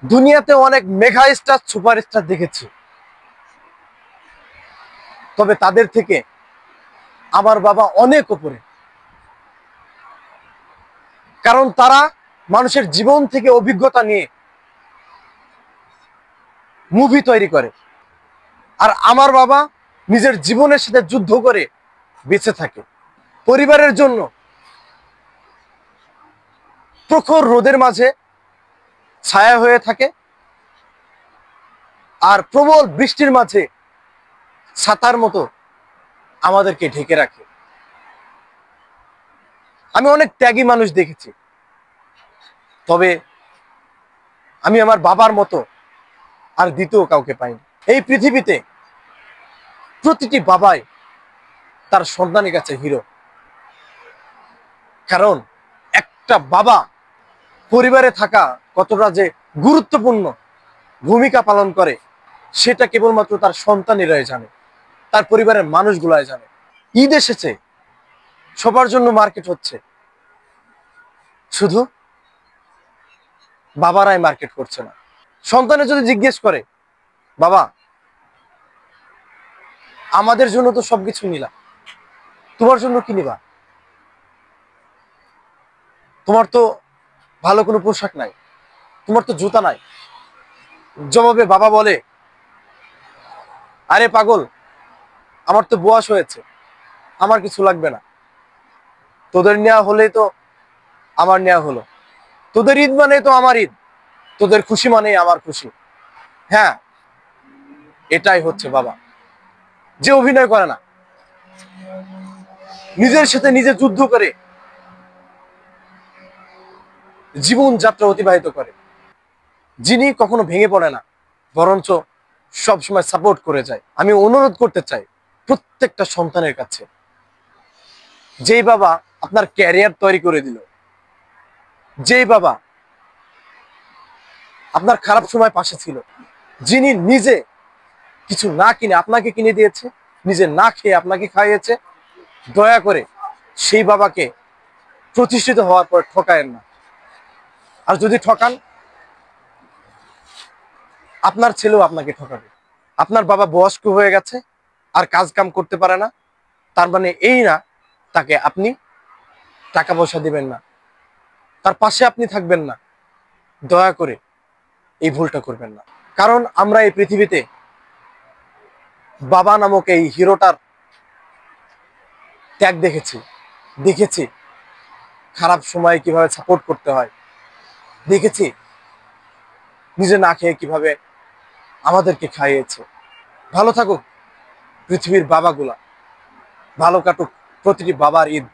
দুনিয়াতে অনেক mega star superstar দেখেছি, তবে তাদের থেকে আমার বাবা অনেক উপরে। কারণ তারা মানুষের জীবন থেকে অভিজ্ঞতা নিয়ে মুভি তৈরি করে, আর আমার বাবা নিজের জীবনের সাথে যুদ্ধ করে বেঁচে থাকে। পরিবারের জন্য প্রখর রোদের মাঝে ছায়া হয়ে থাকে, আর প্রবল বৃষ্টির মাঝে ছাতার মতো আমাদেরকে ঢেকে রাখে। আমি অনেক ত্যাগী মানুষ দেখেছি, তবে আমি আমার বাবার মতো আর দ্বিতীয় কাউকে পাইনি। এই পৃথিবীতে প্রতিটি বাবাই তার সন্তানের কাছে হিরো। কারণ একটা বাবা পরিবারে থাকা কতটা যে গুরুত্বপূর্ণ ভূমিকা পালন করে, সেটা কেবলমাত্র তার সন্তানেরাই জানে, তার পরিবারের মানুষগুলাই জানে। ঈদ এসেছে, সবার জন্য মার্কেট হচ্ছে, শুধু বাবারাই মার্কেট করছে না। সন্তানে যদি জিজ্ঞেস করে, বাবা আমাদের জন্য তো সবকিছু নিলা, তোমার জন্য কি নিবা? তোমার তো ভালো কোনো পোশাক নাই, তোমার তো জুতা নাই। জবাবে বাবা বলে, আরে পাগল, আমার তো বয়স হয়েছে, আমার কিছু লাগবে না। তোদের নেওয়া হলেই তো আমার নেওয়া হলো। তোদের ঈদ মানে তো আমার ঈদ, তোদের খুশি মানে আমার খুশি। হ্যাঁ, এটাই হচ্ছে বাবা, যে অভিনয় করে না, নিজের সাথে নিজে যুদ্ধ করে জীবন যাত্রা অতিবাহিত করে, যিনি কখনো ভেঙে পড়ে না, বরঞ্চ সবসময় সাপোর্ট করে যায়। আমি অনুরোধ করতে চাই প্রত্যেকটা সন্তানের কাছে, যেই বাবা আপনার ক্যারিয়ার তৈরি করে দিল, যেই বাবা আপনার খারাপ সময় পাশে ছিল, যিনি নিজে কিছু না কিনে আপনাকে কিনে দিয়েছে, নিজে না খেয়ে আপনাকে খাইয়েছে, দয়া করে সেই বাবাকে প্রতিষ্ঠিত হওয়ার পর ঠকায়েন না। আর যদি ঠকান, আপনার ছেলেও আপনাকে ঠকাবে। আপনার বাবা বয়স্ক হয়ে গেছে, আর কাজ কাম করতে পারে না, তার মানে এই না তাকে আপনি টাকা পয়সা দিবেন না, তার পাশে আপনি থাকবেন না। দয়া করে এই ভুলটা করবেন না। কারণ আমরা এই পৃথিবীতে বাবা নামক এই হিরোটার ত্যাগ দেখেছি, দেখেছি খারাপ সময়ে কিভাবে সাপোর্ট করতে হয়, দেখেছি নিজে না খেয়ে কিভাবে আমাদেরকে খাইয়েছে। ভালো থাকুক পৃথিবীর বাবাগুলা, ভালো কাটুক প্রতিটি বাবার ঈদ।